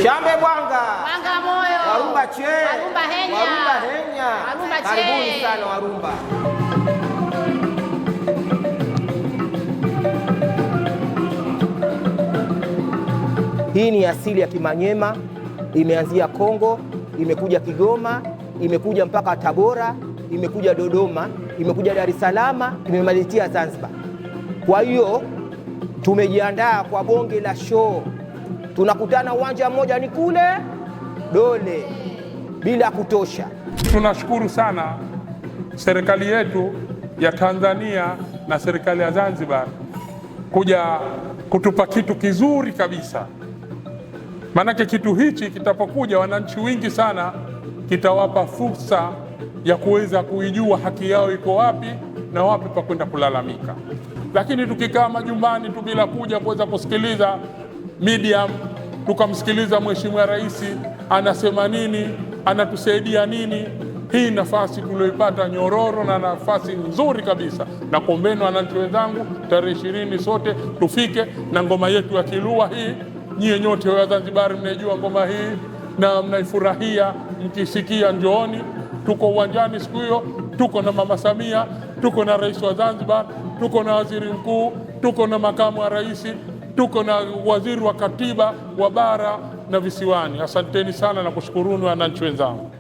Shambe Bwanga, Bwanga moyo, Warumba che, Warumba henya, Warumba henya. Warumba che. Karibuni sana Warumba. Hii ni asili ya Kimanyema, imeanzia Kongo, imekuja Kigoma, imekuja mpaka Tabora, imekuja Dodoma, imekuja Dar es Salaam, imemalizia Zanzibar. Kwa hiyo tumejiandaa kwa bonge la show. Tunakutana uwanja mmoja ni kule Dole bila kutosha. Tunashukuru sana serikali yetu ya Tanzania na serikali ya Zanzibar kuja kutupa kitu kizuri kabisa. Maanake kitu hichi kitapokuja, wananchi wengi sana kitawapa fursa ya kuweza kuijua haki yao iko wapi na wapi pa kwenda kulalamika. Lakini tukikaa majumbani tu bila kuja kuweza kusikiliza medium, tukamsikiliza Mheshimiwa Rais anasema nini, anatusaidia nini, hii nafasi tulioipata nyororo na nafasi nzuri kabisa. Na kuombeni wananchi wenzangu, tarehe 20 sote tufike na ngoma yetu ya Kilua hii. Nyie nyote wa Zanzibar mnaijua ngoma hii na mnaifurahia, mkisikia njooni. Tuko uwanjani siku hiyo, tuko na Mama Samia, tuko na Rais wa Zanzibar, tuko na Waziri Mkuu, tuko na Makamu wa Rais, tuko na Waziri wa Katiba wa Bara na Visiwani. Asanteni sana na kushukuruni wananchi wenzangu.